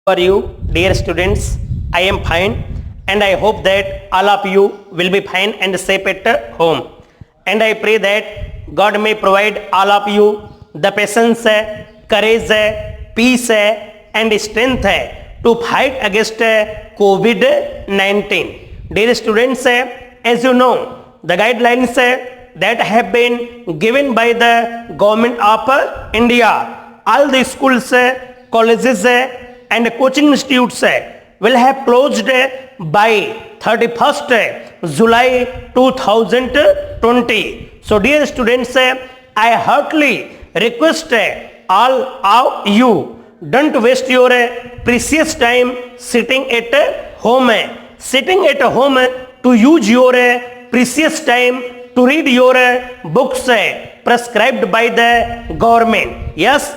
How are you, dear students? I am fine, and I hope that all of you will be fine and safe at home. And I pray that God may provide all of you the patience, courage, peace, and strength to fight against COVID-19. Dear students, as you know, the guidelines that have been given by the government of India, all the schools, colleges, and coaching institutes will have closed by 31st July 2020. So dear students, I heartily request all of you, don't waste your precious time sitting at home. Sitting at home to use your precious time to read your books prescribed by the government. Yes,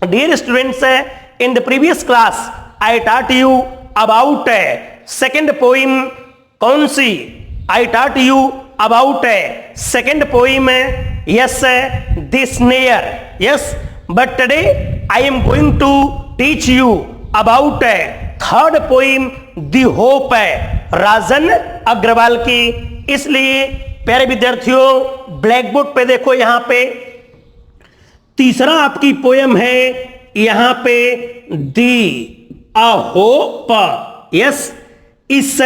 dear students, in the previous class I taught you about second poem. कौन सी? I taught you about second poem. Yes, the snare. Yes, but today I am going to teach you about third poem, the hope, राजन अग्रवाल की. इसलिए प्यारे विद्यार्थियों, black board पे देखो, यहाँ पे तीसरा आपकी पोयम है, यहां पे दी अ होप. यस, इस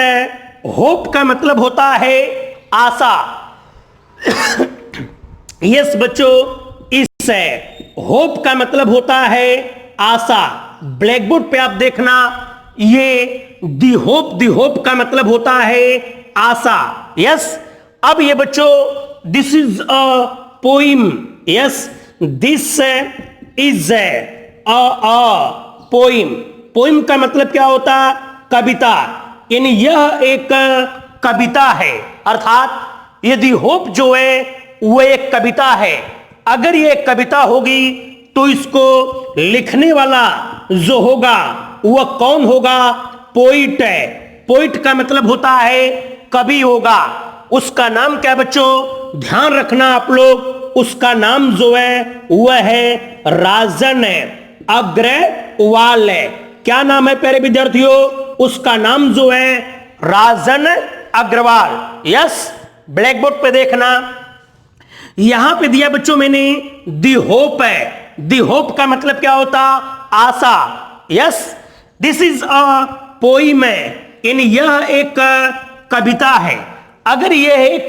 होप का मतलब होता है आशा. यस बच्चों, इस होप का मतलब होता है आशा. ब्लैक बोर्ड पे आप देखना, ये दी होप का मतलब होता है आशा. यस, अब ये बच्चों, this is a poem. Yes, this is poem. Poem का मतलब क्या होता? कविता. यानी यह एक कविता है, अर्थात यदि होप जो है वह एक कविता है. अगर ये एक कविता होगी तो इसको लिखने वाला जो होगा वह कौन होगा? पोइट है. पोइट का मतलब होता है कवि होगा. उसका नाम क्या बच्चों? ध्यान रखना आप लोग, उसका नाम जो है वह है राजन अग्रवाल. क्या नाम है प्यारे विद्यार्थियों? उसका नाम जो है राजन अग्रवाल. यस, ब्लैक बोर्ड पे देखना, यहां पे दिया बच्चों मैंने दी होप है. दी होप का मतलब क्या होता? आशा. Yes, this is a poem है, यानी यह एक कविता है. अगर यह एक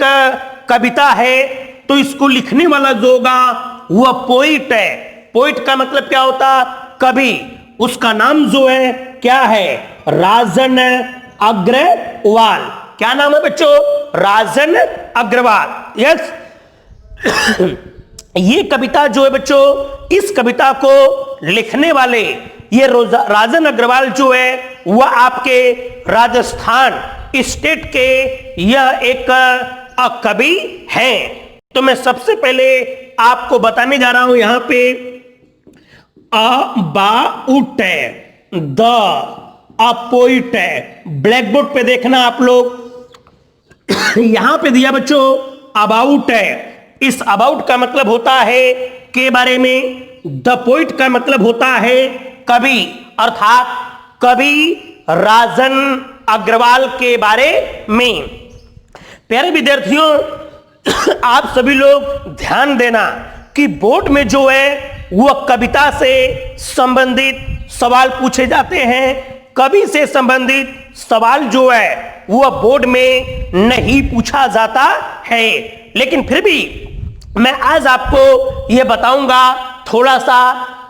कविता है तो इसको लिखने वाला जो होगा वह पोइट है. पोइट का मतलब क्या होता? कवि. उसका नाम जो है क्या है? राजन अग्रवाल. क्या नाम है बच्चों? राजन अग्रवाल. यस, ये कविता जो है बच्चों, इस कविता को लिखने वाले ये राजन अग्रवाल जो है वह आपके राजस्थान स्टेट के यह एक कवि हैं. तो मैं सबसे पहले आपको बताने जा रहा हूं यहां पे about the poet. Black board पे देखना आप लोग, यहां पे दिया बच्चों अबाउट है. इस अबाउट का मतलब होता है के बारे में, द पोइट का मतलब होता है कवि, अर्थात कवि राजन अग्रवाल के बारे में. प्यारे विद्यार्थियों, आप सभी लोग ध्यान देना कि बोर्ड में जो है वह कविता से संबंधित सवाल पूछे जाते हैं. कवि से संबंधित सवाल जो है वह बोर्ड में नहीं पूछा जाता है. लेकिन फिर भी मैं आज आपको यह बताऊंगा थोड़ा सा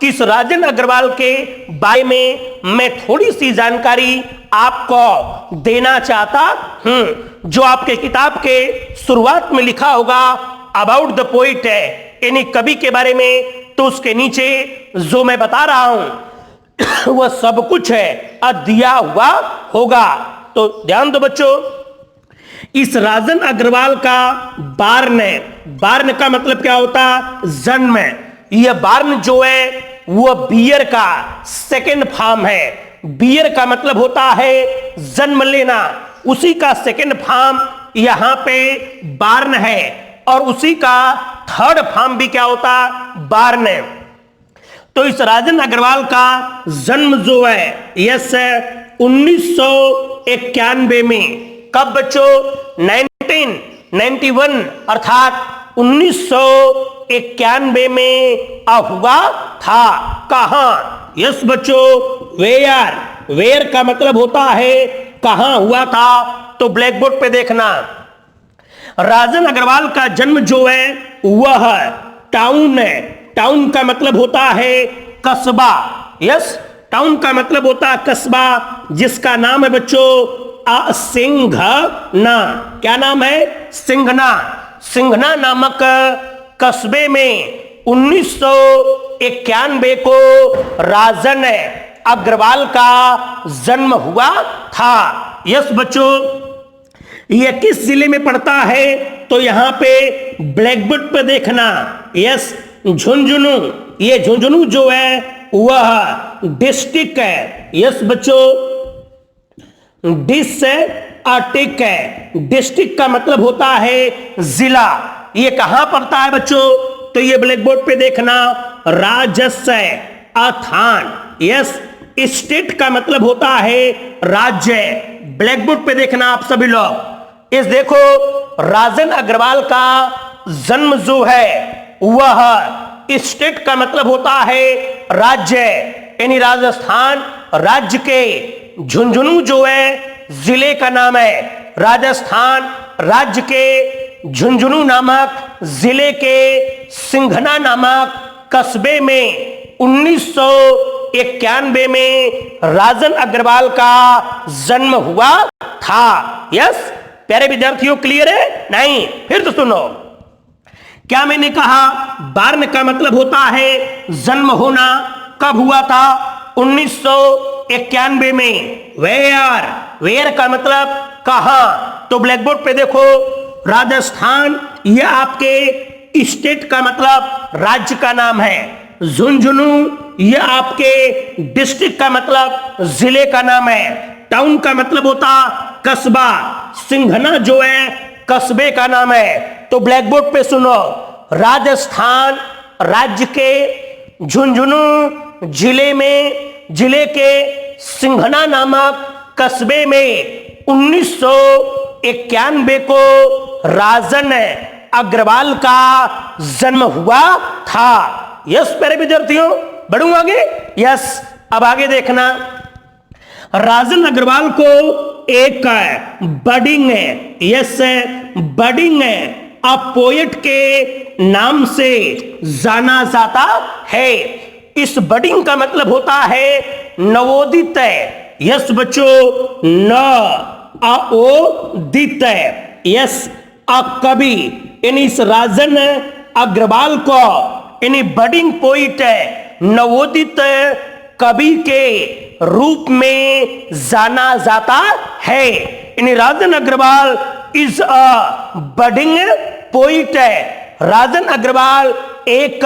कि इस राजन अग्रवाल के बारे में मैं थोड़ी सी जानकारी आपको देना चाहता हूं. जो आपके किताब के शुरुआत में लिखा होगा अबाउट द पोइट है, यानी कवि के बारे में, तो उसके नीचे जो मैं बता रहा हूं वह सब कुछ है दिया हुआ होगा. तो ध्यान दो बच्चों, इस राजन अग्रवाल का बार्न है. बार्न का मतलब क्या होता? जन्म. यह बार्न जो है वह बियर का सेकेंड फॉर्म है. बियर का मतलब होता है जन्म लेना. उसी का सेकेंड फॉर्म यहां पे बार्न है, और उसी का थर्ड फॉर्म भी क्या होता? बार्न है. तो इस राजन अग्रवाल का जन्म जो है यस 1991 में, कब बच्चों? 1991 अर्थात 1991 में हुआ था। कहां? यस बच्चों, वेयर। वेयर का मतलब होता है कहां हुआ था। तो ब्लैक बोर्ड पे देखना, राजन अग्रवाल का जन्म जो है वह टाउन है। टाउन का मतलब होता है कस्बा। यस, टाउन का मतलब होता है कस्बा, जिसका नाम है बच्चों सिंघना। क्या नाम है? सिंघना। सिंघना नामक कस्बे में 1991 को राजन अग्रवाल का जन्म हुआ था। यस बच्चों, यह किस जिले में पड़ता है? तो यहां पे ब्लैक बोर्ड पे देखना, यस झुंझुनू। ये झुंझुनू जो है वह डिस्ट्रिक्ट है। यस बच्चों, डिस्ट्रिक्ट है। डिस्ट्रिक्ट का मतलब होता है जिला। ये कहां पड़ता है बच्चों? तो ये ब्लैक बोर्ड पे देखना, राजस्थान। यस, स्टेट का मतलब होता है राज्य। ब्लैक बोर्ड पे देखना आप सभी लोग। इस देखो, राजन अग्रवाल का जन्म जो है वह स्टेट का मतलब होता है राज्य, यानी राजस्थान राज्य के झुंझुनू जो है जिले का नाम है। राजस्थान राज्य के झुंझुनू नामक जिले के सिंघना नामक कस्बे में 1991 में राजन अग्रवाल का जन्म हुआ था। यस प्यारे विद्यार्थियों, क्लियर है? नहीं? फिर तो सुनो, क्या मैंने कहा? बार्न का मतलब होता है जन्म होना। कब हुआ था? 1991 में। वेयर, वेयर का मतलब कहां? तो ब्लैक बोर्ड पे देखो, राजस्थान यह आपके स्टेट का मतलब राज्य का नाम है। झुंझुनू यह आपके डिस्ट्रिक्ट का मतलब जिले का नाम है। टाउन का मतलब होता कस्बा। सिंघना जो है कस्बे का नाम है। तो ब्लैक बोर्ड पे सुनो, राजस्थान राज्य के झुंझुनू जिले के सिंघना नामक कस्बे में 1991 को राजन अग्रवाल का जन्म हुआ था। यस प्यारे विद्यार्थियों, बढ़ूं आगे? यस, अब आगे देखना, राजन अग्रवाल को एक बडिंग पोएट के नाम से जाना जाता है। इस बडिंग का मतलब होता है नवोदित। यस बच्चों, नवोदित। यस, कवि। यानी इस राजन अग्रवाल को यानी बडिंग पोइट नवोदित कवि के रूप में जाना जाता है। यानी Rajan Agarwal is a budding poet. Rajan Agarwal एक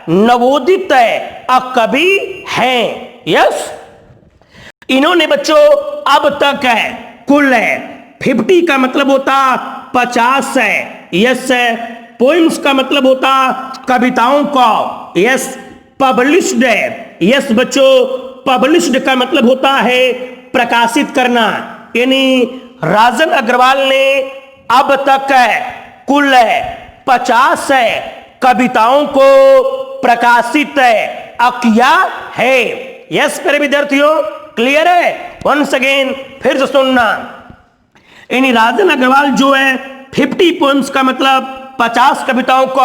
नवोदित कवि हैं। यस, इन्होंने बच्चों अब तक कुल 50 का मतलब होता 50 है। यस, पोइम्स का मतलब होता कविताओं को। यस, पब्लिश्ड है। यस बच्चों, पब्लिश्ड का मतलब होता है प्रकाशित करना। यानी राजन अग्रवाल ने अब तक कुल 50 कविताओं को प्रकाशित किया है। यस मेरे विद्यार्थियों, क्लियर है? वंस अगेन फिर से सुनना, यानी राजन अग्रवाल जो है 50 पोएम्स का मतलब 50 कविताओं को,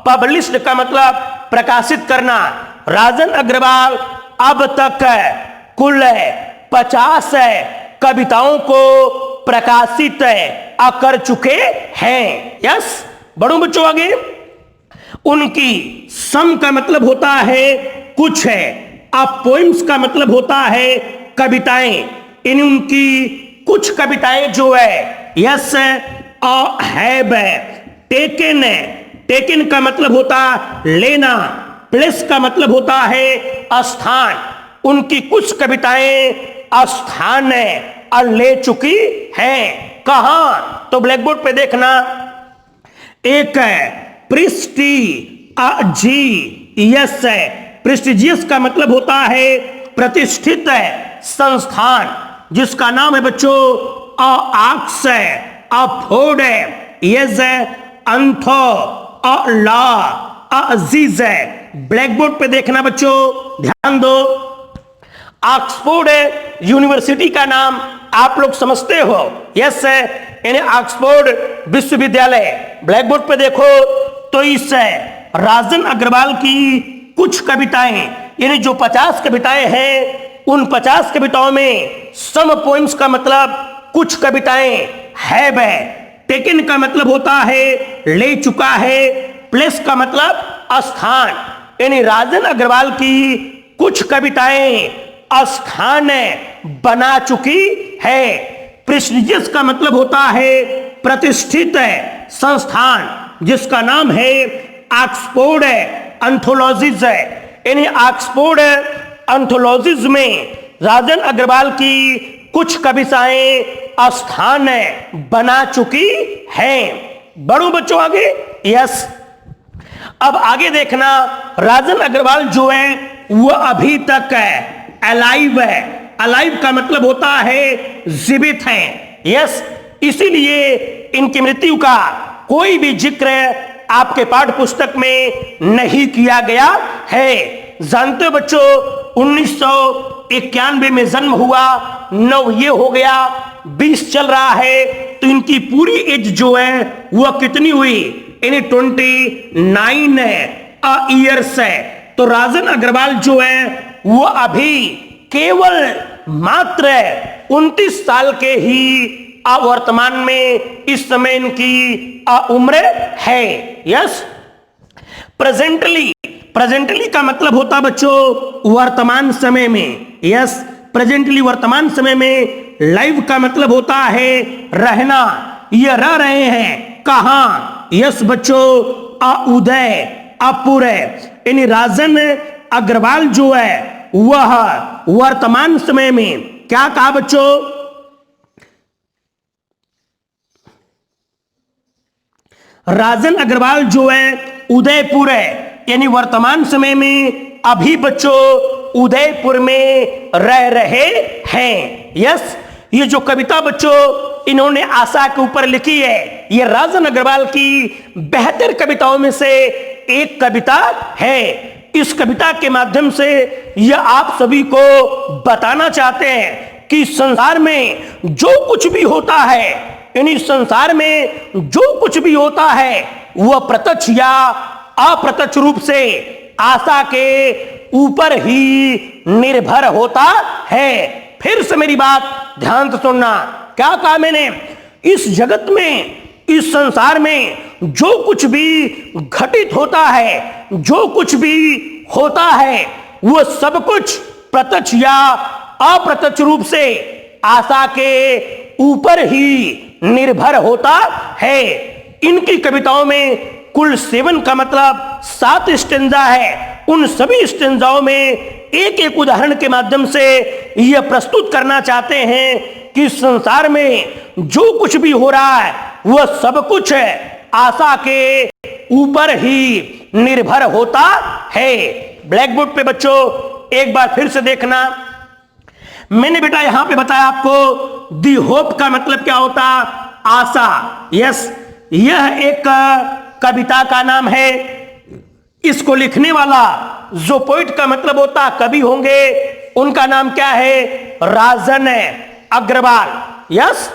पब्लिश्ड का मतलब प्रकाशित करना। राजन अग्रवाल अब तक कुल 50 कविताओं को प्रकाशित कर चुके हैं। यस, बढ़ो बच्चों आगे। उनकी सम का मतलब होता है कुछ है। अब पोइम्स का मतलब होता है कविताएं। इन उनकी कुछ कविताएं जो है यस हैव टेकन। टेकन का मतलब होता लेना। प्लेस का मतलब होता है स्थान। उनकी कुछ कविताएं स्थान ले चुकी हैं। कहां? तो ब्लैक बोर्ड पे देखना, एक प्रिस्टी जी यस प्रेस्टिजियस का मतलब होता है प्रतिष्ठित संस्थान, जिसका नाम है बच्चों आक्स है, अफोर्ड है, यस है, अंथो, ला, अजीज है। ब्लैक बोर्ड पे देखना बच्चों, ध्यान दो। ऑक्सफोर्ड यूनिवर्सिटी का नाम आप लोग समझते हो, यस है, यानी ऑक्सफोर्ड विश्वविद्यालय। ब्लैक बोर्ड पे देखो तो इस राजन अग्रवाल की कुछ कविताएं, यानी जो 50 कविताएं हैं, उन 50 कविताओं में सम पोएम्स का मतलब कुछ कविताएं हैव है, टेकन का मतलब होता है ले चुका है, प्लेस का मतलब स्थान, यानी राजन अग्रवाल की कुछ कविताएं स्थान बना चुकी है। प्रेस्टिजियस का मतलब होता है प्रतिष्ठित संस्थान, जिसका नाम है ऑक्सफोर्ड एंथोलॉजीज है, यानी ऑक्सफोर्ड एंथोलॉजीज में राजन अग्रवाल की कुछ कविताएं स्थान बना चुकी हैं। बढ़ो बच्चों आगे, यस। अब आगे देखना, राजन अग्रवाल जो है वह अभी तक अलाइव है। अलाइव का मतलब होता है जीवित है, यस। इसीलिए इनकी मृत्यु का कोई भी जिक्र आपके पाठ्य पुस्तक में नहीं किया गया है। जानते हो बच्चों, 1991 में जन्म हुआ, 9 ये हो गया, 20 चल रहा है, तो इनकी पूरी एज जो है वह कितनी हुई, यानी 29 ईयर्स है। तो राजन अग्रवाल जो है वो अभी केवल मात्र 29 साल के ही वर्तमान में इस समय इनकी उम्र है, यस। प्रेजेंटली का मतलब होता बच्चों वर्तमान समय में, यस। प्रेजेंटली वर्तमान समय में। लाइव का मतलब होता है रहना, ये रह रहे हैं कहां, यस बच्चों उदय, अपूरे, यानी राजन अग्रवाल जो है वह वर्तमान समय में क्या कहा बच्चों, राजन अग्रवाल जो है उदयपुर है, यानी वर्तमान समय में अभी बच्चों उदयपुर में रह रहे हैं, यस। ये जो कविता बच्चों इन्होंने आशा के ऊपर लिखी है, ये राजन अग्रवाल की बेहतर कविताओं में से एक कविता है। इस कविता के माध्यम से यह आप सभी को बताना चाहते हैं कि संसार में जो कुछ भी होता है, यानी संसार में जो कुछ भी होता है वह प्रत्यक्ष या अप्रत्यक्ष रूप से आशा के ऊपर ही निर्भर होता है। फिर से मेरी बात ध्यान से सुनना, क्या कहा मैंने, इस जगत में, इस संसार में जो कुछ भी घटित होता है, जो कुछ भी होता है, वह सब कुछ प्रत्यक्ष या अप्रत्यक्ष रूप से आशा के ऊपर ही निर्भर होता है। इनकी कविताओं में कुल 7 का मतलब 7 स्टेंजा है। उन सभी स्टेंजाओं में एक एक उदाहरण के माध्यम से यह प्रस्तुत करना चाहते हैं कि संसार में जो कुछ भी हो रहा है वह सब कुछ आशा के ऊपर ही निर्भर होता है। ब्लैक बोर्ड पे बच्चों एक बार फिर से देखना, मैंने बेटा यहां पे बताया आपको दी होप का मतलब क्या होता, आशा, यस। यह एक कविता का नाम है। इसको लिखने वाला जो पोइट का मतलब होता कवि होंगे, उनका नाम क्या है, राजन अग्रवाल, यस।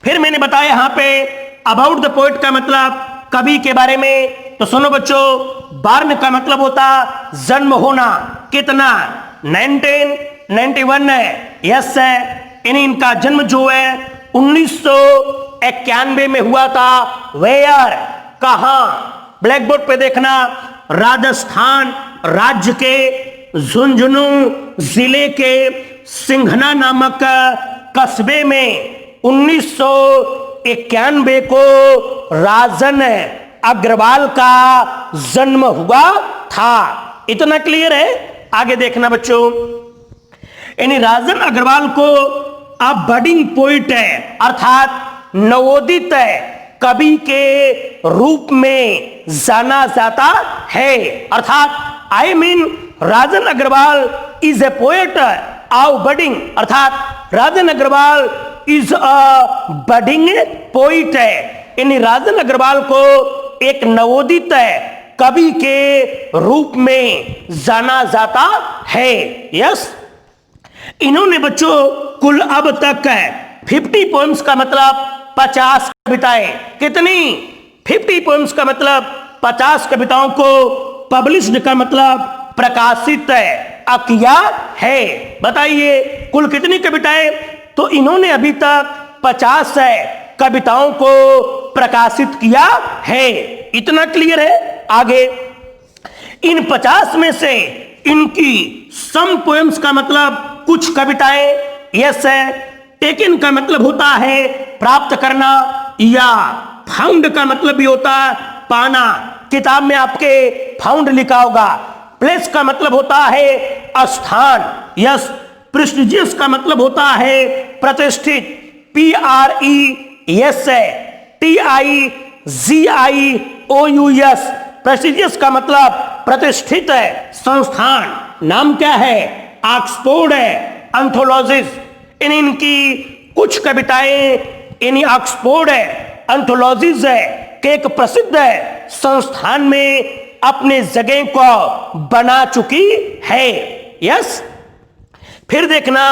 फिर मैंने बताया यहां पे अबाउट द पोइट का मतलब कवि के बारे में, तो सुनो बच्चों, बर्न का मतलब होता जन्म होना, कितना, 1991 है, यस है। इनका जन्म जो है 1991 में हुआ था। वेयर, कहां, ब्लैक बोर्ड पे देखना, राजस्थान राज्य के झुंझुनू जिले के सिंघना नामक कस्बे में 1991 को राजन अग्रवाल का जन्म हुआ था। इतना क्लियर है। आगे देखना बच्चों, यानी राजन अग्रवाल को अब बडिंग पोइट है, अर्थात नवोदित कवि के रूप में जाना जाता है। अर्थात I mean Rajan Agarwal is a poet of budding, अर्थात Rajan Agarwal is a budding poet है, यानी राजन अग्रवाल को एक नवोदित कवि के रूप में जाना जाता है। यस, इन्होंने बच्चों कुल अब तक 50 पोएम्स का मतलब 50 कविताएं, कितनी 50 पोएम्स का मतलब 50 कविताओं को पब्लिश्ड का मतलब प्रकाशित किया है। बताइए कुल कितनी कविताएं? तो इन्होंने अभी तक 50 कविताओं को प्रकाशित किया है। इतना क्लियर है। आगे इन 50 में से इनकी सम पोएम्स का मतलब कुछ कविताएं यस है, टेकन का मतलब होता है प्राप्त करना, या फाउंड का मतलब भी होता है पाना, किताब में आपके फाउंड लिखा होगा। प्लेस का मतलब होता है स्थान, यस। प्रेस्टिजियस का मतलब होता है प्रतिष्ठित, PRESTIGIOUS। प्रेस्टिजियस का मतलब प्रतिष्ठित है, संस्थान। नाम क्या है? ऑक्सफोर्ड है, एंथोलॉजीज। इनकी कुछ कविताएं इन ऑक्सफोर्ड है, एंथोलॉजीज है के एक प्रसिद्ध संस्थान में अपने जगह को बना चुकी है। यस, फिर देखना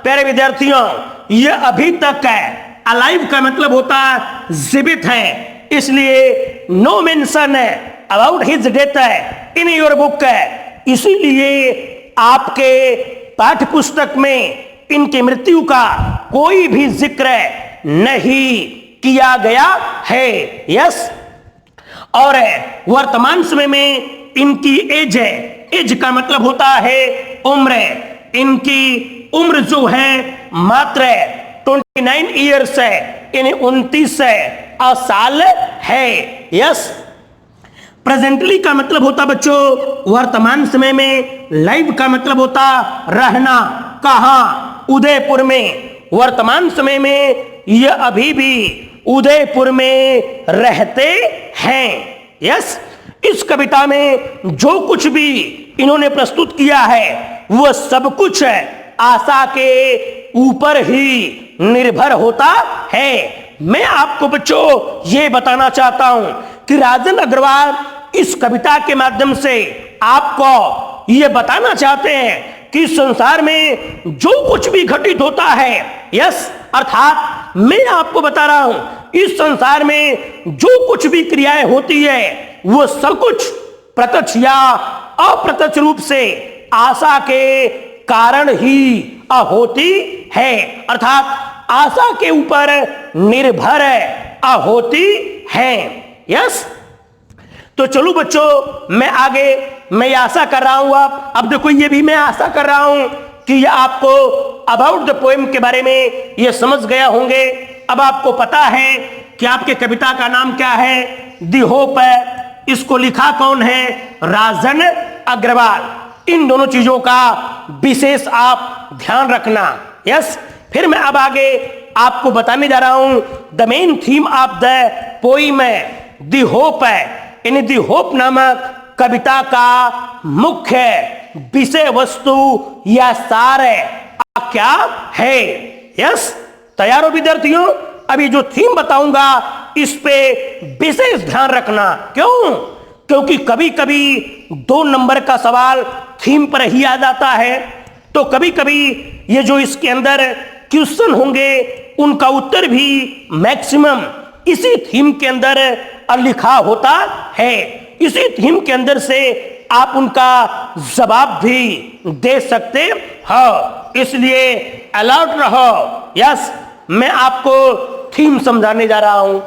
प्यारे विद्यार्थियों, यह अभी तक है। अलाइव का मतलब होता है जीवित है, इसलिए नो मेंशन है अबाउट हिज डेथ है इन योर बुक है। इसीलिए आपके पाठ्य पुस्तक में इनकी मृत्यु का कोई भी जिक्र नहीं किया गया है। यस, और वर्तमान समय में इनकी एज है, एज का मतलब होता है उम्र। इनकी उम्र जो है मात्र 29 ईयर्स है, यानी 29 साल है। यस, प्रेजेंटली का मतलब होता बच्चों वर्तमान समय में। लाइव का मतलब होता रहना, कहां? उदयपुर में। वर्तमान समय में यह अभी भी उदयपुर में रहते हैं। यस, इस कविता में जो कुछ भी इन्होंने प्रस्तुत किया है वह सब कुछ आशा के ऊपर ही निर्भर होता है। मैं आपको बच्चों ये बताना चाहता हूं कि राजन अग्रवाल इस कविता के माध्यम से आपको ये बताना चाहते हैं कि संसार में जो कुछ भी घटित होता है, यस, अर्थात मैं आपको बता रहा हूं इस संसार में जो कुछ भी क्रियाएं होती है वो सब कुछ प्रत्यक्ष या अप्रत्यक्ष रूप से आशा के कारण ही होती है, अर्थात आशा के ऊपर निर्भर होती है। यस, तो चलो बच्चों मैं आगे मैं आशा कर रहा हूं अब देखो ये भी मैं आशा कर रहा हूं कि ये आपको अबाउट द पोएम के बारे में ये समझ गया होंगे। अब आपको पता है कि आपके कविता का नाम क्या है, दी होप है। इसको लिखा कौन है? राजन अग्रवाल। इन दोनों चीजों का विशेष आप ध्यान रखना। यस, फिर मैं अब आगे आपको बताने जा रहा हूं the main theme of the poem है दी होप है, यानी दी होप नामक कविता का मुख्य विषय वस्तु या सार क्या है। यस, तैयार हो विद्यार्थियों? अभी जो थीम बताऊंगा इस पे विशेष ध्यान रखना। क्यों? क्योंकि कभी कभी 2 नंबर का सवाल थीम पर ही आ जाता है, तो कभी कभी ये जो इसके अंदर क्वेश्चन होंगे उनका उत्तर भी मैक्सिमम इसी थीम के अंदर लिखा होता है। इसी थीम के अंदर से आप उनका जवाब भी दे सकते हो, इसलिए अलर्ट रहो। यस, मैं आपको थीम समझाने जा रहा हूं।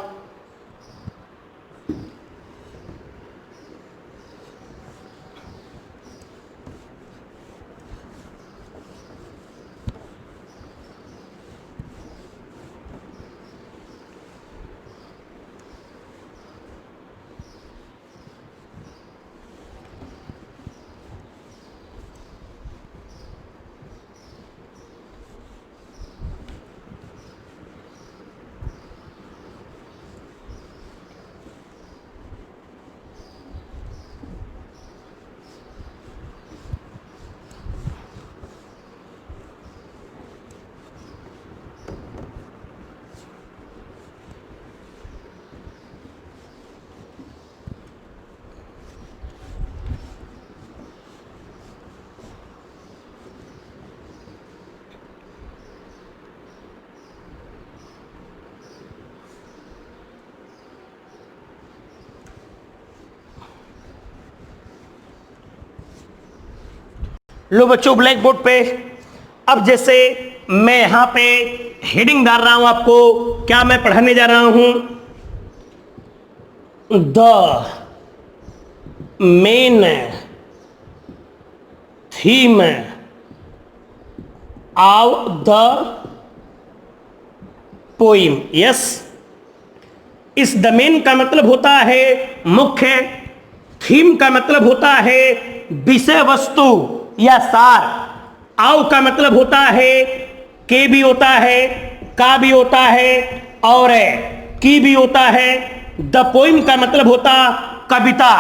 लो बच्चों ब्लैक बोर्ड पे, अब जैसे मैं यहां पे हेडिंग डाल रहा हूं आपको, क्या मैं पढ़ाने जा रहा हूं, the main theme of the poem. Yes, इस द मेन का मतलब होता है मुख्य, थीम का मतलब होता है विषय वस्तु या सार, आव का मतलब होता है के भी होता है, का भी होता है और की भी होता है। द पोइम का मतलब होता कविता,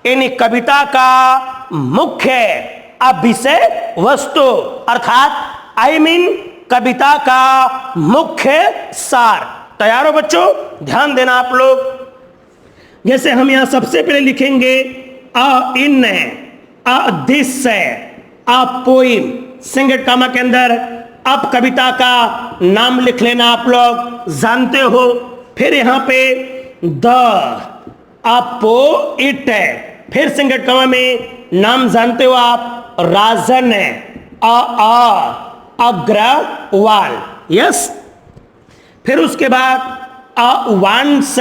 यानी कविता का मुख्य विषय वस्तु अर्थात आई मीन कविता का मुख्य सार। तैयार हो बच्चों, ध्यान देना आप लोग। जैसे हम यहां सबसे पहले लिखेंगे uh in uh this uh poem, single comma के अंदर अब कविता का नाम लिख लेना, आप लोग जानते हो। फिर यहां पे द पोइट है, फिर सिंगल कामा में नाम जानते हो आप, राजन अग्रवाल। यस, फिर उसके बाद वंस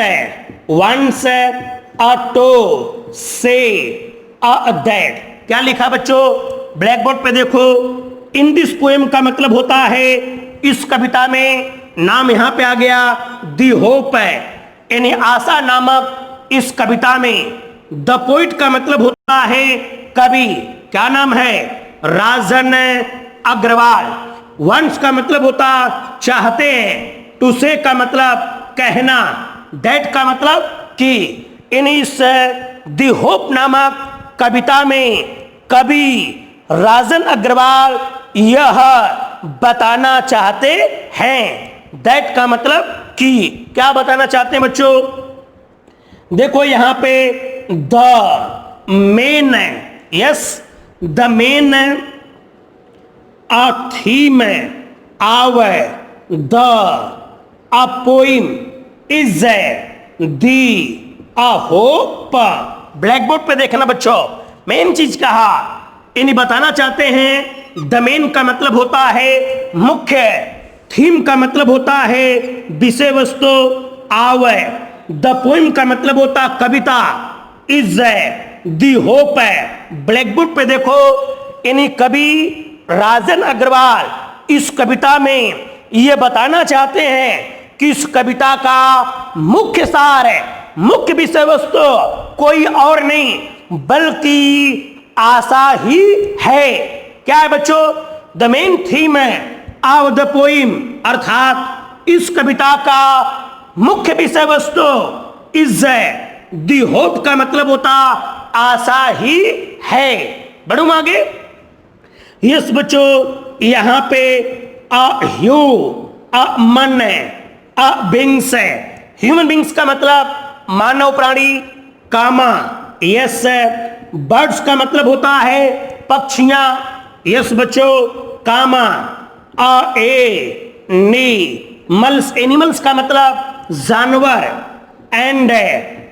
टू से दैट। क्या लिखा बच्चों ब्लैक बोर्ड पे देखो, इन दिस पोएम का मतलब होता है इस कविता में, नाम यहां पे आ गया दी होप है, यानी आशा नामक इस कविता में। द पोइट का मतलब होता है कवि, क्या नाम है, राजन अग्रवाल। वंस का मतलब होता चाहते हैं, टू से का मतलब कहना, दैट का मतलब कि। इन इस दी होप नामक कविता में कवि राजन अग्रवाल यह बताना चाहते हैं, दैट का मतलब कि। क्या बताना चाहते हैं बच्चों, देखो यहां पे the main, yes the main theme of the poem is the hope. Black board पे देखना बच्चों, मेन चीज कहा, इन्हें बताना चाहते हैं द मेन का मतलब होता है मुख्य, थीम का मतलब होता है विषय वस्तु, आव द पोइम का मतलब होता कविता, इज दी होप है। ब्लैक बोर्ड पे देखो, इन्हीं कवि राजन अग्रवाल इस कविता में यह बताना चाहते हैं कि इस कविता का मुख्य सार है, मुख्य विषय वस्तु कोई और नहीं बल्कि आशा ही है। क्या है बच्चों, the main theme of the poem, अर्थात इस कविता का मुख्य विषय वस्तु इज दी होप का मतलब होता आशा ही है। बढ़ूं आगे। यस बच्चों, यहां पे मन बींग्स है, ह्यूमन बींग्स का मतलब मानव प्राणी, कामा यस, बर्ड्स का मतलब होता है पक्षियां, यस बच्चों कामा, मल्स एनिमल्स का मतलब जानवर, एंड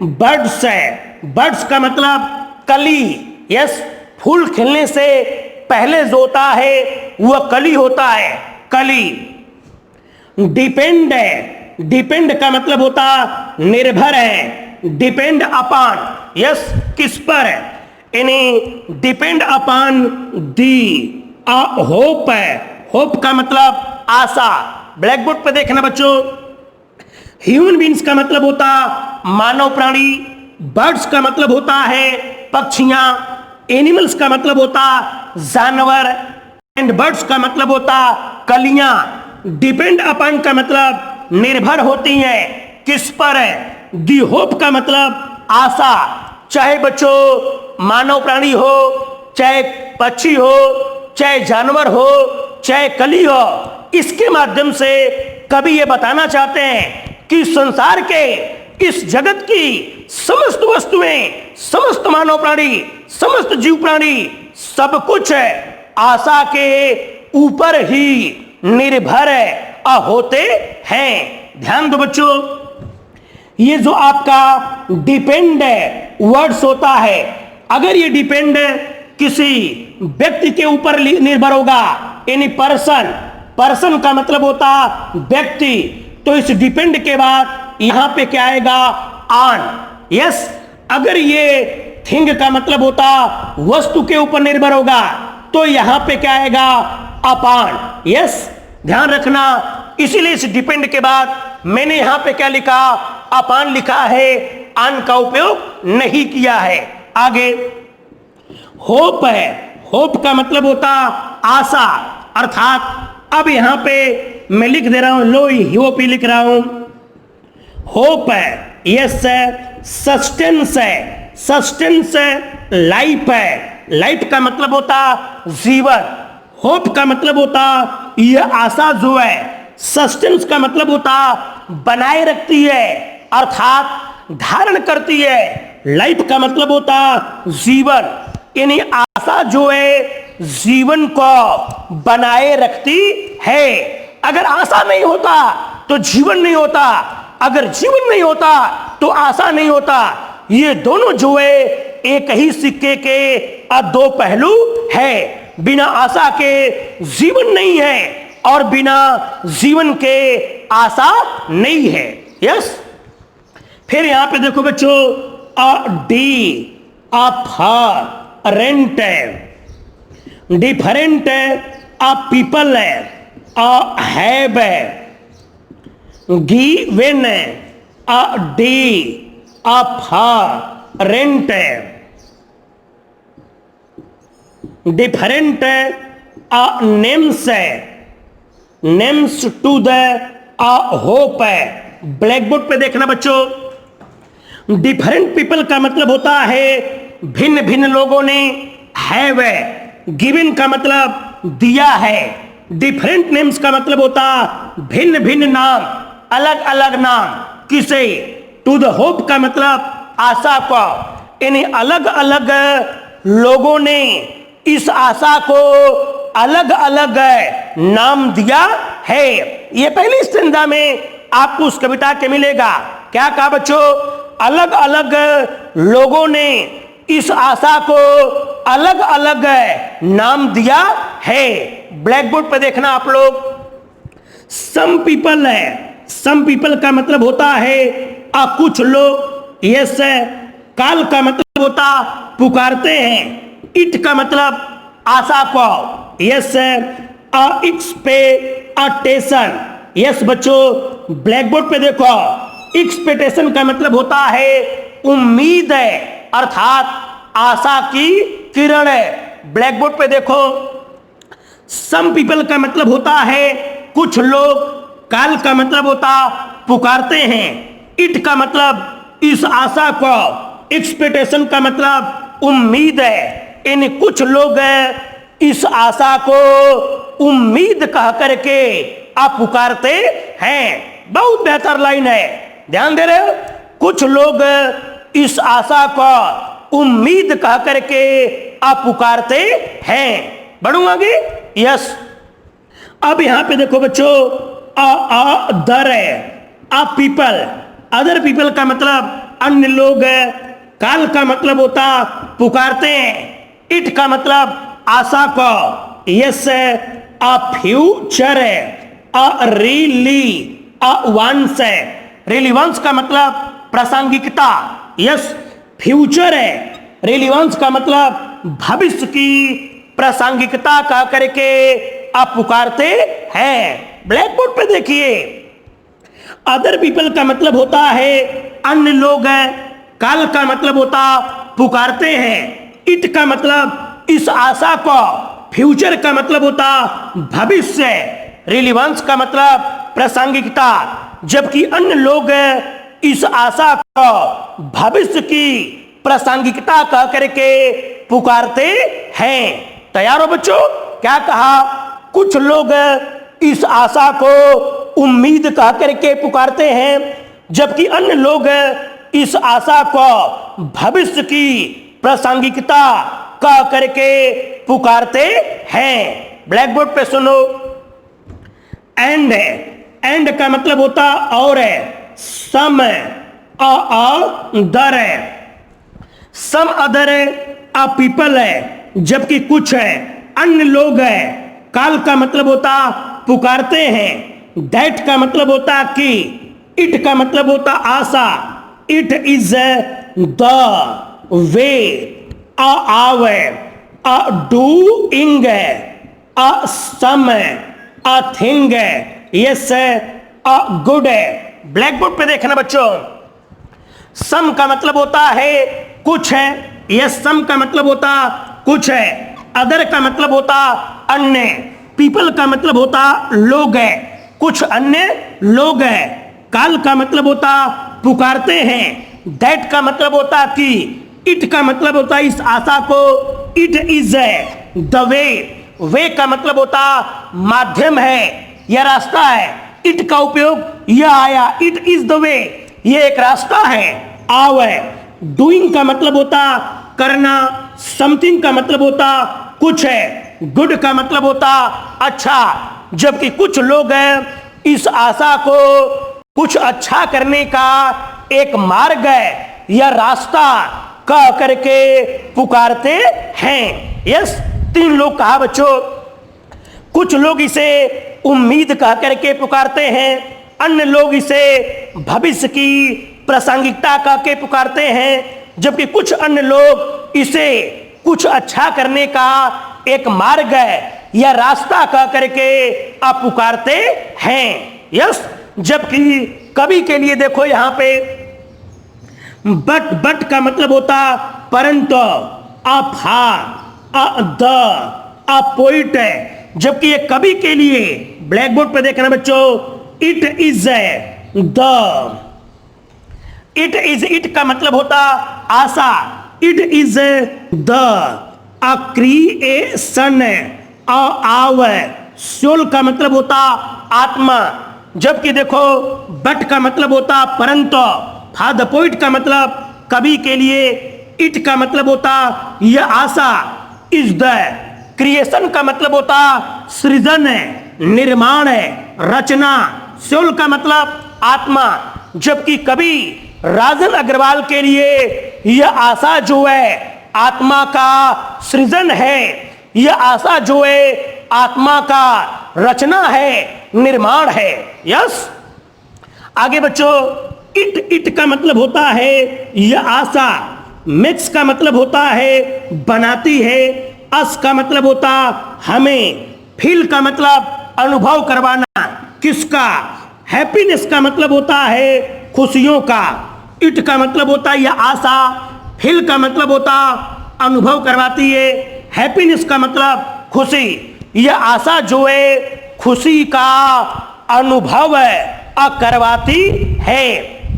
बर्ड्स है, बर्ड्स का मतलब कली, यस फूल खिलने से पहले जो होता है वह कली होता है, कली। डिपेंड है, डिपेंड का मतलब होता निर्भर है, डिपेंड अपॉन, यस किस पर है, यानी डिपेंड अपॉन दी होप है, होप का मतलब आशा। ब्लैक बोर्ड पे देखना बच्चों, ह्यूमन बींग्स का मतलब होता मानव प्राणी, बर्ड्स का मतलब होता है पक्षियां, एनिमल्स का मतलब होता जानवर, एंड बर्ड्स का मतलब होता कलियां। डिपेंड अपॉन का मतलब निर्भर होती हैं, किस पर है, दी होप का मतलब आशा। चाहे बच्चों मानव प्राणी हो, चाहे पक्षी हो, चाहे जानवर हो, चाहे कली हो, इसके माध्यम से कवि ये बताना चाहते हैं कि संसार के, इस जगत की समस्त वस्तुएं, समस्त मानव प्राणी, समस्त जीव प्राणी, सब कुछ आशा के ऊपर ही निर्भर होते हैं। ध्यान दो बच्चों, ये जो आपका डिपेंड वर्ड्स होता है, अगर ये डिपेंड किसी व्यक्ति के ऊपर निर्भर होगा, यानी पर्सन। पर्सन का मतलब होता व्यक्ति, तो इस डिपेंड के बाद यहां पे क्या आएगा, ऑन। यस, अगर ये थिंग का मतलब होता वस्तु के ऊपर निर्भर होगा, तो यहां पे क्या आएगा, अपॉन। यस, ध्यान रखना, इसीलिए इस डिपेंड के बाद मैंने यहां पे क्या लिखा, अपॉन लिखा है, ऑन का उपयोग नहीं किया है। आगे होप है, होप का मतलब होता आशा, अर्थात अब यहां पे मैं लिख दे रहा हूं, लो होप ही लिख रहा हूं, होप है, यस है, सस्टेंस है, सस्टेंस है, लाइफ है, लाइफ का मतलब होता जीवन, होप का मतलब होता यह आशा जो है, सस्टेंस का मतलब होता बनाए रखती है, अर्थात धारण करती है, लाइफ का मतलब होता जीवन, यानी आशा जो है जीवन को बनाए रखती है। अगर आशा नहीं होता तो जीवन नहीं होता, अगर जीवन नहीं होता तो आशा नहीं होता। ये दोनों जो है एक ही सिक्के के दो पहलू है। बिना आशा के जीवन नहीं है और बिना जीवन के आशा नहीं है। यस, फिर यहां पे देखो बच्चों, रेंट है, डिफरेंट है, पीपल है, हैव है, गिवन है, रेंट है, डिफरेंट है, नेम्स है, नेम्स टू द होप है। ब्लैक बोर्ड पे देखना बच्चों, डिफरेंट पीपल का मतलब होता है भिन्न भिन्न लोगों ने, हैव है, गिवन का मतलब दिया है, डिफरेंट नेम्स का मतलब होता भिन्न भिन्न नाम, अलग अलग नाम, किसे, टू द होप का मतलब आशा को, यानी अलग अलग लोगों ने इस आशा को अलग अलग नाम दिया है। ये पहली स्टैंजा में आपको उस कविता के मिलेगा। क्या कहा बच्चों, अलग अलग लोगों ने इस आशा को अलग अलग नाम दिया है। ब्लैक बोर्ड पर देखना आप लोग, सम पीपल है, सम पीपल का मतलब होता है कुछ लोग, यस है, काल का मतलब होता पुकारते हैं, इट का मतलब आशा को, यस है, एक्सपेक्टेशन। यस बच्चों, ब्लैक बोर्ड पे देखो, एक्सपेक्टेशन का मतलब होता है उम्मीद है, अर्थात आशा की किरण है। ब्लैक बोर्ड पे देखो, सम पीपल का मतलब होता है कुछ लोग, काल का मतलब होता पुकारते हैं, इट का मतलब इस आशा को, एक्सपेक्टेशन का मतलब उम्मीद है। इन कुछ लोग इस आशा को उम्मीद कह करके आप पुकारते हैं। बहुत बेहतर लाइन है, ध्यान दे रहे हो, कुछ लोग इस आशा को उम्मीद कह करके आप पुकारते हैं। बढ़ूं आगे, यस। अब यहां पे देखो बच्चों, अदर है, पीपल, अदर पीपल का मतलब अन्य लोग है, काल का मतलब होता पुकारते हैं, इट का मतलब आशा को, यस है, फ्यूचर है, रिलीवांस है, रिलीवांस का मतलब प्रासंगिकता, यस, फ्यूचर है, रिलीवांस का मतलब भविष्य की प्रासंगिकता कह करके आप पुकारते हैं। ब्लैक बोर्ड पे देखिए, अदर पीपल का मतलब होता है अन्य लोग हैं, काल का मतलब होता पुकारते हैं, इट का मतलब इस आशा को, फ्यूचर का मतलब होता भविष्य, रिलीवेंस का मतलब प्रासंगिकता, जबकि अन्य लोग इस आशा को भविष्य की प्रासंगिकता कह करके पुकारते हैं। तैयार हो बच्चों? क्या कहा? कुछ लोग इस आशा को उम्मीद कह करके पुकारते हैं, जबकि अन्य लोग इस आशा को भविष्य की प्रासंगिकता कह करके पुकारते हैं। ब्लैक बोर्ड पे सुनो, एंड है, एंड का मतलब होता और है, सम अदर है, सम अदर है, पीपल है, जबकि कुछ है अन्य लोग है। काल का मतलब होता पुकारते हैं। दैट का मतलब होता कि। इट का मतलब होता आशा। It is the way. A away. A doing. A sum. A thing. Yes a good. Blackboard पे देखना बच्चों, सम का मतलब होता है कुछ है। यस, सम का मतलब होता कुछ है। अदर का मतलब होता अन्य। पीपल का मतलब होता लोग है, कुछ अन्य लोग है। काल का मतलब होता पुकारते हैं। दैट का मतलब होता कि। इट का मतलब होता इस आशा को। It is the way. Way का मतलब होता माध्यम है या रास्ता है। इट का उपयोग यह आया, इट इज द वे, ये एक रास्ता है। आव है। डूइंग का मतलब होता करना। समथिंग का मतलब होता कुछ है। गुड का मतलब होता अच्छा। जबकि कुछ लोग हैं इस आशा को कुछ अच्छा करने का एक मार्ग है या रास्ता कह करके पुकारते हैं। यस, 3 लोग कहा बच्चों। कुछ लोग इसे उम्मीद कह करके पुकारते हैं, अन्य लोग इसे भविष्य की प्रासंगिकता कह के पुकारते हैं, जबकि कुछ अन्य लोग इसे कुछ अच्छा करने का एक मार्ग है या रास्ता कह करके आप पुकारते हैं। यस, जबकि कवि के लिए देखो यहां पे बट का मतलब होता परंतु। अ द अ पोइट है, जबकि ये कवि के लिए ब्लैक बोर्ड पे देखना बच्चों, इट इज द। इट का मतलब होता आशा। It is the uh creation. Of. Soul का मतलब होता आत्मा, जबकि देखो बट का मतलब होता परंतु। द पोइट का मतलब कवि के लिए। इट का मतलब होता यह आशा। Is the. क्रिएशन का मतलब होता सृजन है, निर्माण है, रचना। सोल का मतलब आत्मा, जबकि कवि राजन अग्रवाल के लिए यह आशा जो है आत्मा का सृजन है, यह आशा जो है आत्मा का रचना है, निर्माण है। यस, आगे बच्चों, इट का मतलब होता है यह आशा। मिक्स का मतलब होता है बनाती है। अस का मतलब होता हमें। फील का मतलब अनुभव करवाना, किसका। हैप्पीनेस का मतलब होता है खुशियों का। इट का मतलब होता है यह आशा। फील का मतलब होता अनुभव करवाती है। हैप्पीनेस का मतलब खुशी। यह आशा जो है खुशी का अनुभव करवाती है।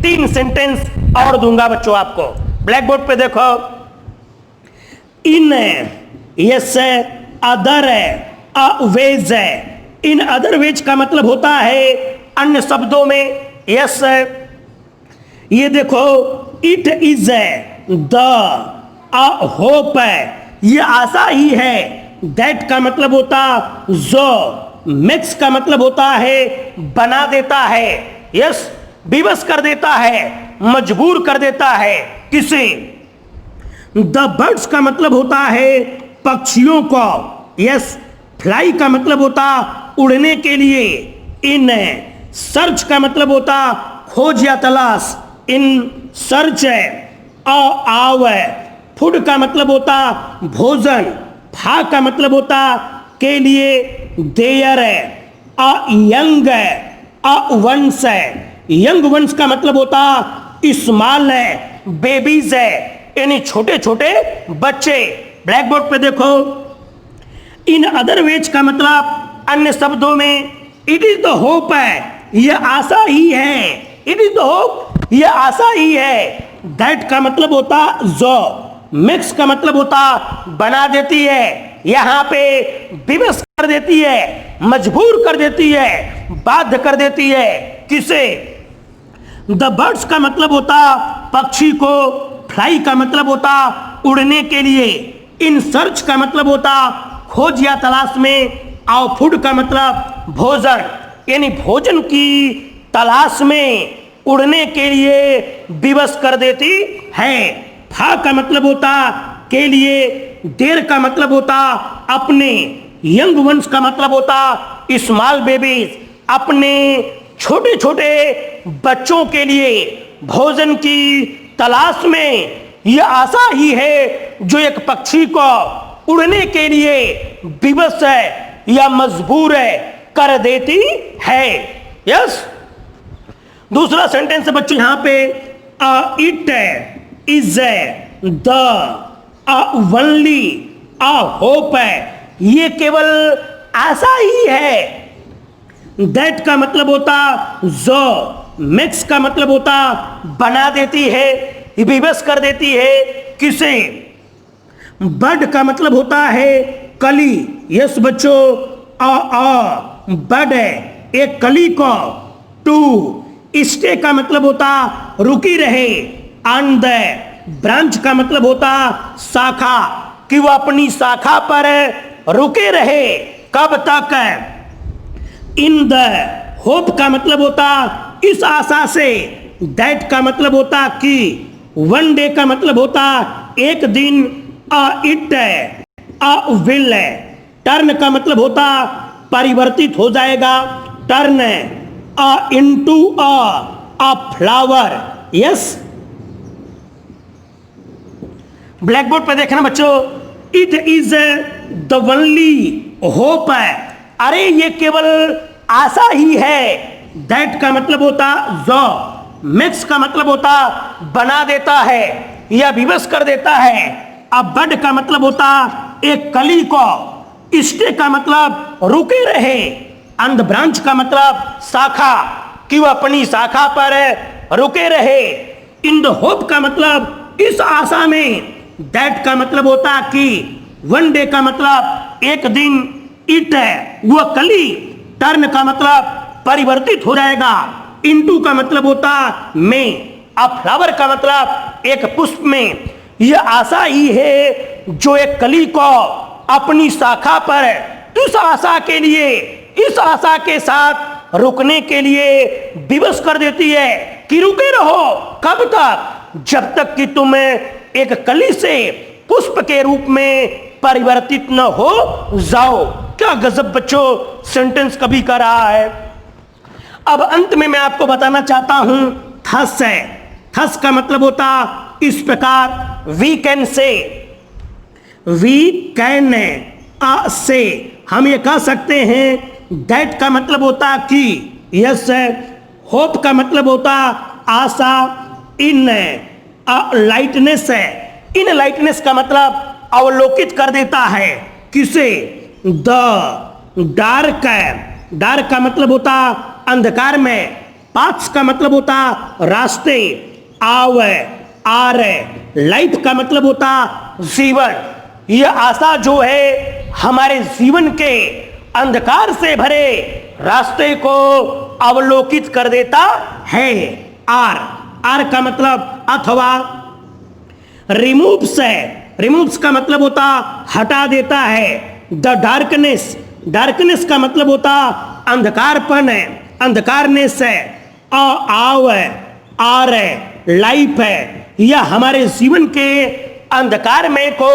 3 सेंटेंस और दूंगा बच्चों आपको। ब्लैक बोर्ड पे देखो, in yes other ways. In other ways का मतलब होता है अन्य शब्दों में। यस, ये देखो, इट इज द होप है, ये आशा ही है। दैट का मतलब होता जो। मिक्स का मतलब होता है बना देता है। यस, विवश कर देता है, मजबूर कर देता है। किसे। द बर्ड्स का मतलब होता है पक्षियों को। यस, फ्लाई का मतलब होता उड़ने के लिए। इन सर्च का मतलब होता खोज या तलाश। इन सर्च है। आव है। फूड का मतलब होता भोजन। फा का मतलब होता के लिए। देयर है। यंग है। वंश है। यंग वंश का मतलब होता स्मॉल है, बेबीज है, यानी छोटे छोटे बच्चे। ब्लैक बोर्ड पे देखो, इन अदर वेज का मतलब अन्य शब्दों में इट इज द होप है, यह आशा ही है। इट इज द होप, यह आशा ही है। दैट का मतलब होता जो। मिक्स का मतलब होता बना देती है, यहां पे विवश कर देती है, मजबूर कर देती है, बाध्य कर देती है। किसे। द बर्ड्स का मतलब होता पक्षी को। फ्लाई का मतलब होता उड़ने के लिए। इन सर्च का मतलब होता खोज या तलाश में। और फूड का मतलब भोजन, यानी भोजन की तलाश में उड़ने के लिए विवश कर देती है। फा का मतलब होता के लिए, देयर का मतलब होता अपने, यंग वंस का मतलब होता स्मॉल बेबीज, अपने छोटे छोटे बच्चों के लिए भोजन की तलाश में। यह आशा ही है जो एक पक्षी को उड़ने के लिए विवश है या मजबूर है कर देती है। यस, दूसरा सेंटेंस है बच्चों यहां पे, it is the only hope है, ये केवल आशा ही है। दैट का मतलब होता जो, मेक्स का मतलब होता बना देती है, विवश कर देती है किसे। बड का मतलब होता है कली। यस बच्चों, बड है एक कली को। टू स्टे का मतलब होता रुकी रहे। ऑन द ब्रांच का मतलब होता शाखा, कि वह अपनी शाखा पर रुके रहे कब तक। इन द होप का मतलब होता इस आशा से। दैट का मतलब होता कि। वन डे का मतलब होता एक दिन। इट विल, टर्न का मतलब होता परिवर्तित हो जाएगा, turn. Into a flower. Yes, black board पे देखना बच्चों, it is the only hope है, अरे ये केवल आशा ही है। दैट का मतलब होता जो, मिक्स का मतलब होता बना देता है या विवश कर देता है। अब बड का मतलब होता एक कली को। स्टे का मतलब रुके रहे। अंध ब्रांच का मतलब शाखा, कि वह अपनी शाखा पर रुके रहे। इन द होप का मतलब इस आशा में। दैट का मतलब होता कि। वन डे का मतलब एक दिन। इट है वह कली। टर्न का मतलब परिवर्तित हो जाएगा। इनटू का मतलब होता में। अब फ्लावर का मतलब एक पुष्प में। यह आशा ही है जो एक कली को अपनी शाखा पर इस आशा के लिए, इस आशा के साथ रुकने के लिए विवश कर देती है कि रुके रहो कब तक, जब तक कि तुम एक कली से पुष्प के रूप में परिवर्तित न हो जाओ। क्या गजब बच्चों सेंटेंस कभी कर रहा है। अब अंत में मैं आपको बताना चाहता हूं थस है। थस का मतलब होता इस प्रकार, we can say. We can say हम ये कह सकते हैं। दैट का मतलब होता कि। यस है। होप का मतलब होता आशा। इन लाइटनेस है। इन लाइटनेस का मतलब अवलोकित कर देता है किसे। द डार्क है। डार्क का मतलब होता अंधकार में। पाथ्स का मतलब होता रास्ते। आव आर लाइफ का मतलब होता जीवन। यह आशा जो है हमारे जीवन के अंधकार से भरे रास्ते को अवलोकित कर देता है। आर, आर का मतलब अथवा। रिमूव्स है। रिमूव्स का मतलब होता हटा देता है। द डार्कनेस, डार्कनेस का मतलब होता अंधकारपन है, अंधकारनेस है। आव है, आर है, लाइफ है। यह हमारे जीवन के अंधकार में को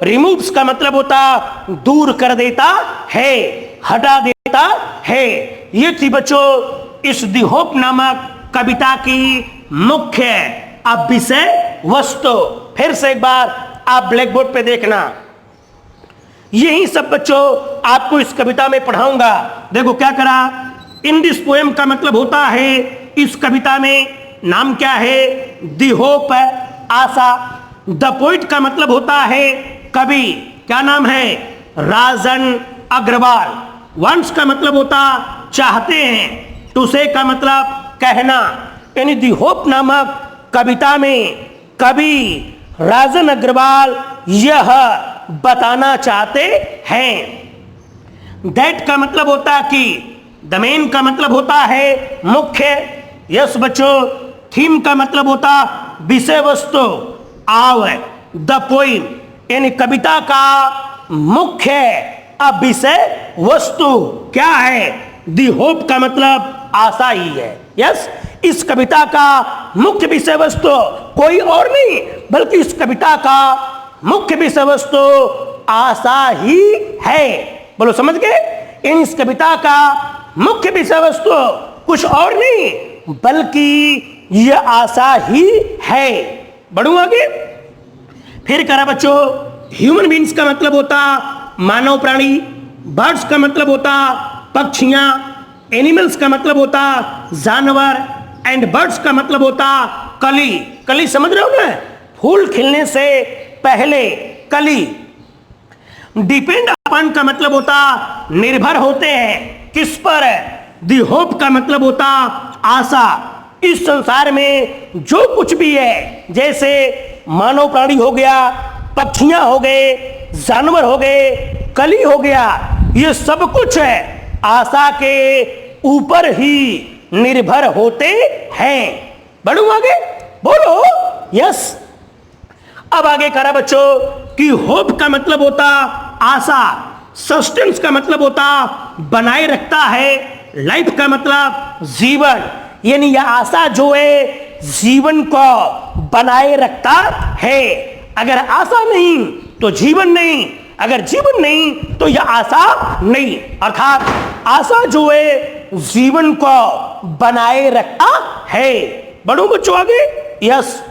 रिमूव्स का मतलब होता दूर कर देता है, हटा देता है। ये थी बच्चों इस दी होप नामक कविता की मुख्य अब विषय वस्तु। फिर से एक बार आप ब्लैक बोर्ड पे देखना, यही सब बच्चों आपको इस कविता में पढ़ाऊंगा। देखो क्या करा। इन दिस पोएम का मतलब होता है इस कविता में। नाम क्या है? The hope, Asha. The poet का मतलब होता है कवि। क्या नाम है? राजन अग्रवाल। वंस का मतलब होता चाहते हैं। टू से का मतलब कहना। यानी दी होप नामक कविता में कवि राजन अग्रवाल यह बताना चाहते हैं। दैट का मतलब होता कि। द मेन का मतलब होता है मुख्य। यस बच्चों। थीम का मतलब होता विषय वस्तु। आव द पोइम यानी कविता का मुख्य अब विषय वस्तु क्या है? दी होप का मतलब आशा ही है। यस, इस कविता का मुख्य विषय वस्तु कोई और नहीं बल्कि इस कविता का मुख्य विषय वस्तु आशा ही है। बोलो समझ गए। इस कविता का मुख्य विषय वस्तु कुछ और नहीं बल्कि यह आशा ही है। बढ़ूं आगे। फिर करा बच्चों, ह्यूमन बींग्स का मतलब होता मानव प्राणी, बर्ड्स का मतलब होता पक्षियां, एनिमल्स का मतलब होता जानवर, एंड बर्ड्स का मतलब होता कली। कली समझ रहे हो ना, फूल खिलने से पहले कली। डिपेंड अपन का मतलब होता निर्भर होते हैं किस पर। दी होप का मतलब होता आशा। इस संसार में जो कुछ भी है, जैसे मानव प्राणी हो गया, पक्षियां हो गए, जानवर हो गए, कली हो गया, ये सब कुछ है आशा के ऊपर ही निर्भर होते हैं। बढ़ूं आगे, बोलो यस। अब आगे करा बच्चों कि होप का मतलब होता आशा, सस्टेंस का मतलब होता बनाए रखता है, लाइफ का मतलब जीवन, यानी यह आशा जो है जीवन को बनाए रखता है। अगर आशा नहीं तो जीवन नहीं, अगर जीवन नहीं तो यह आशा नहीं। अर्थात आशा जो है जीवन को बनाए रखता है। बढ़ो बच्चों आगे, यस।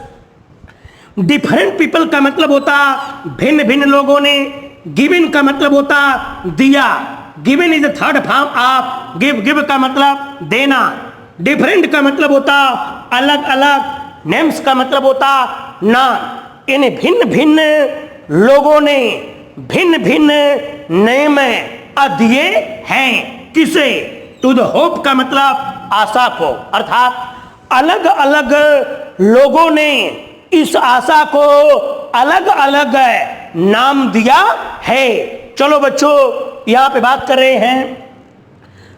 डिफरेंट पीपल का मतलब होता भिन्न भिन्न लोगों ने। गिवन का मतलब होता दिया, given is the third form of give. Give का मतलब देना। डिफरेंट का मतलब होता अलग अलग। नेम्स का मतलब होता नाम। इन भिन्न भिन्न लोगों ने भिन्न भिन्न नेम दिए हैं। किसे? टू द होप का मतलब आशा को। अर्थात अलग अलग लोगों ने इस आशा को अलग अलग नाम दिया है। चलो बच्चों, यहां पे बात कर रहे हैं।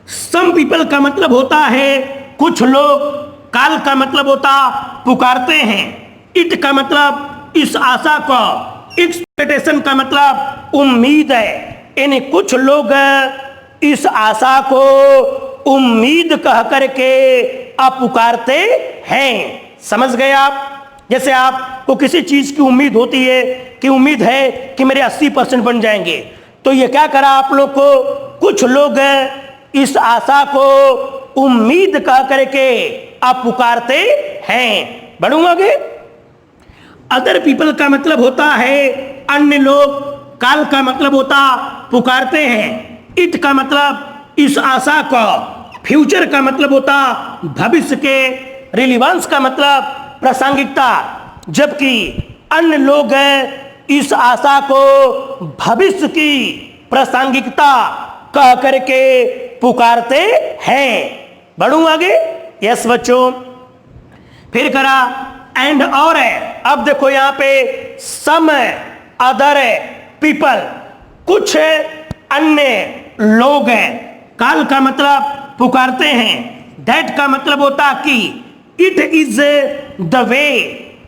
सम पीपल का मतलब होता है कुछ लोग। काल का मतलब होता पुकारते हैं। इट का मतलब इस आशा को। एक्सपेक्टेशन का मतलब उम्मीद है। यानी कुछ लोग इस आशा को उम्मीद कह करके पुकारते हैं। समझ गए आप? जैसे आपको किसी चीज की उम्मीद होती है कि उम्मीद है कि मेरे 80% बन जाएंगे, तो ये क्या करा आप लोग को, कुछ लोग इस आशा को उम्मीद कह करके आप पुकारते हैं। बढ़ूंगा आगे। अदर पीपल का मतलब होता है अन्य लोग। काल का मतलब होता पुकारते हैं। इट का मतलब इस आशा को। फ्यूचर का मतलब होता भविष्य के। रिलीवेंस का मतलब प्रासंगिकता। जबकि अन्य लोग इस आशा को भविष्य की प्रासंगिकता कह करके पुकारते हैं। बढ़ूं आगे, यस बच्चों। फिर करा एंड और है। अब देखो यहां पे सम अदर पीपल, कुछ अन्य लोग हैं। काल का मतलब पुकारते हैं। दैट का मतलब होता कि इट इज द वे,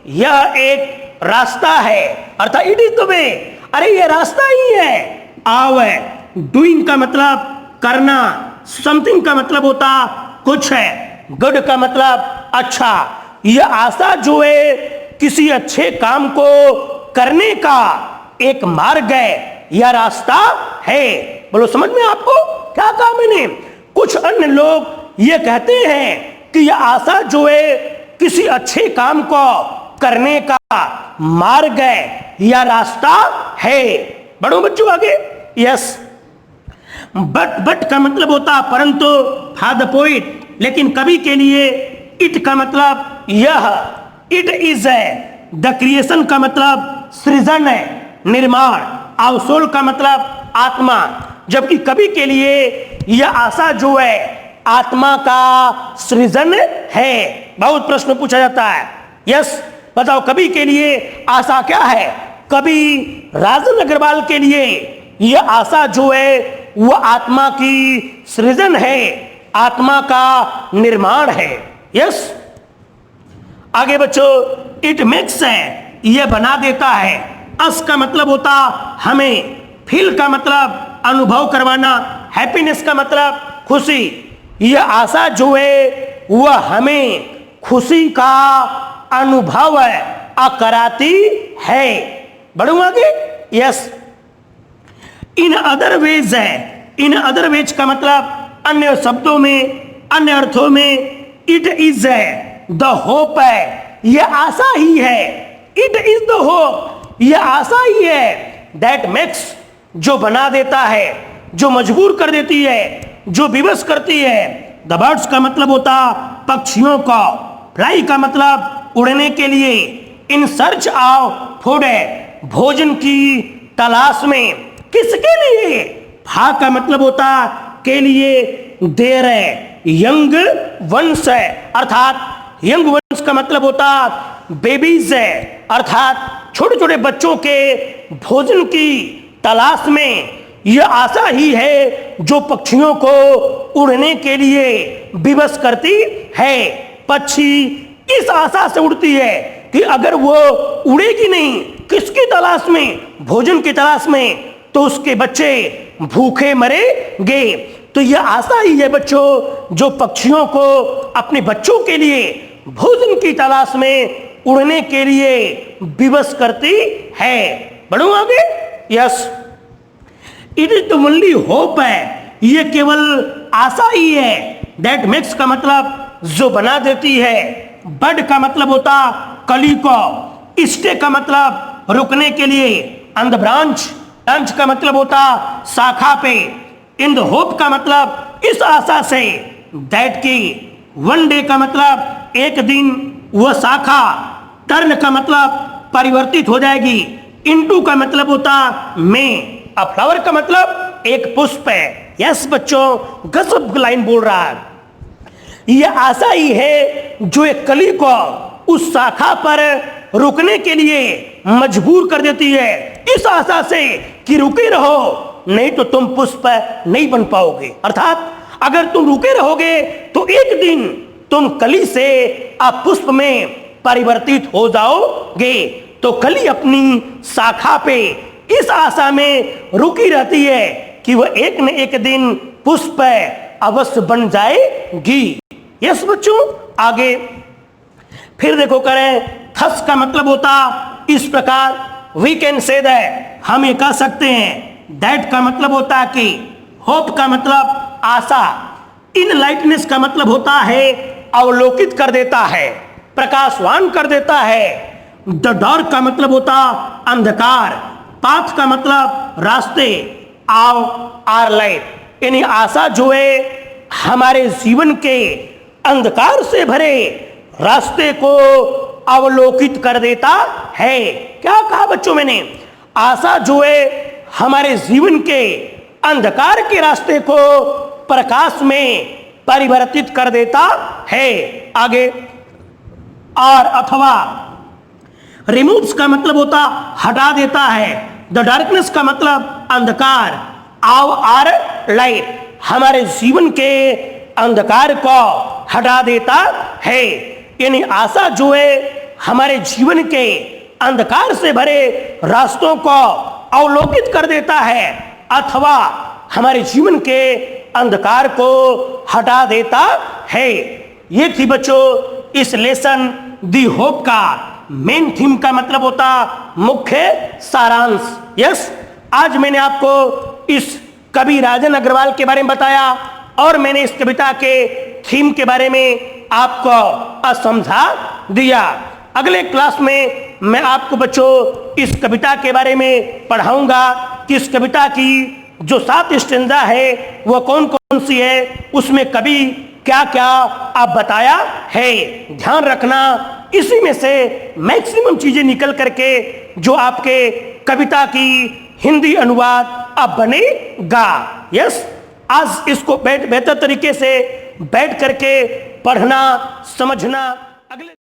यह एक रास्ता है। अर्थात इट इज द वे, अरे ये रास्ता ही है। आओ है। डूइंग का मतलब करना। समथिंग का मतलब होता कुछ है। गुड का मतलब अच्छा। यह आशा जो है किसी अच्छे काम को करने का एक मार्ग है, यह रास्ता है। बोलो समझ में आपको क्या कहा मैंने? कुछ अन्य लोग ये कहते हैं कि यह आशा जो है किसी अच्छे काम को करने का मार्ग है या रास्ता है। बढ़ो बच्चों आगे, यस। बट का मतलब होता परंतु। फॉर द पोइट, लेकिन कवि के लिए। इट का मतलब यह। इट इज द क्रिएशन का मतलब सृजन है, निर्माण। आवर सोल का मतलब आत्मा। जबकि कवि के लिए यह आशा जो है आत्मा का सृजन है। बहुत प्रश्न पूछा जाता है। यस, बताओ कवि के लिए आशा क्या है? कवि राजन अग्रवाल के लिए यह आशा जो है वह आत्मा की सृजन है, आत्मा का निर्माण है। यस, आगे बच्चों। इट मेक्स है, यह बना देता है। अस का मतलब होता हमें। फील का मतलब अनुभव करवाना। हैप्पीनेस का मतलब खुशी। यह आशा जो है वह हमें खुशी का अनुभव कराती है। बढ़ू आगे। यस, इन अदर वेज है, इन अदर वेज का मतलब अन्य शब्दों में, अन्य अर्थों में, इट इज है, द होप है, यह आशा ही है, इट इज द होप, यह आशा ही है, दैट मेक्स, जो बना देता है, जो मजबूर कर देती है, जो विवश करती है। द बर्ड्स का मतलब होता पक्षियों का, फ्लाई का मतलब उड़ने के लिए, इन सर्च ऑफ फूड है, भोजन की तलाश में, किसके लिए, फा का मतलब होता के लिए, देर है, यंग वंश है, अर्थात यंग वंश का मतलब होता बेबीज है, अर्थात छोटे छोटे बच्चों के भोजन की तलाश में। यह आशा ही है जो पक्षियों को उड़ने के लिए विवश करती है। पक्षी इस आशा से उड़ती है कि अगर वो उड़ेगी नहीं, किसकी तलाश में, भोजन की तलाश में, तो उसके बच्चे भूखे मरेंगे। तो यह आशा ही है बच्चों जो पक्षियों को अपने बच्चों के लिए भोजन की तलाश में उड़ने के लिए विवश करती है। बढ़ू आगे। Yes, it is the only hope है, ये केवल आशा ही है। दैट मेक्स का मतलब जो बना देती है। बड का मतलब होता कली को, स्टे का मतलब रुकने के लिए, ऑन द ब्रांच, ब्रांच का मतलब होता शाखा पे, इन द होप का मतलब इस आशा से, दैट की, वन डे का मतलब एक दिन वह शाखा, टर्न का मतलब परिवर्तित हो जाएगी, इनटू का मतलब होता में, अ फ्लावर का मतलब एक पुष्प है। यस बच्चों, गजब लाइन बोल रहा है। यह आशा ही है जो एक कली को उस शाखा पर रुकने के लिए मजबूर कर देती है, इस आशा से कि रुके रहो, नहीं तो तुम पुष्प नहीं बन पाओगे। अर्थात अगर तुम रुके रहोगे तो एक दिन तुम कली से आप पुष्प में परिवर्तित हो जाओगे। तो कली अपनी शाखा पे इस आशा में रुकी रहती है कि वह एक न एक दिन पुष्प अवश्य बन जाएगी। यस बच्चों, आगे फिर देखो करें। थस का मतलब होता इस प्रकार, वी कैन से दैट, हम ये कह सकते हैं। दैट का मतलब होता कि, होप का मतलब आशा, इन लाइटनेस का मतलब होता है अवलोकित कर देता है, प्रकाशवान कर देता है। द डार्क का मतलब होता अंधकार, पाथ का मतलब रास्ते, आव आर लाइट, यानी आशा जो है हमारे जीवन के अंधकार से भरे रास्ते को अवलोकित कर देता है। क्या कहा बच्चों मैंने? आशा जो है हमारे जीवन के अंधकार के रास्ते को प्रकाश में परिवर्तित कर देता है। आगे, और अथवा, रिमूव्स का मतलब होता हटा देता है। द डार्कनेस का मतलब अंधकार, आव आर लाइट, हमारे जीवन के अंधकार को हटा देता है। यानी आशा जो है हमारे जीवन के अंधकार से भरे रास्तों को अवलोकित कर देता है, अथवा हमारे जीवन के अंधकार को हटा देता है। ये थी बच्चों इस लेसन दी होप का मेन थीम का मतलब होता मुख्य सारांश। यस, आज मैंने आपको इस कवि राजन अग्रवाल के बारे में बताया और मैंने इस कविता के थीम के बारे में आपको समझा दिया। अगले क्लास में मैं आपको बच्चों इस कविता के बारे में पढ़ाऊंगा कि इस कविता की जो 7 स्टेंजा है वह कौन कौन सी है, उसमें कवि क्या क्या आप बताया है। ध्यान रखना, इसी में से मैक्सिमम चीजें निकल करके जो आपके कविता की हिंदी अनुवाद अब बनेगा। यस, आज इसको बेहतर तरीके से बैठ करके पढ़ना, समझना। अगले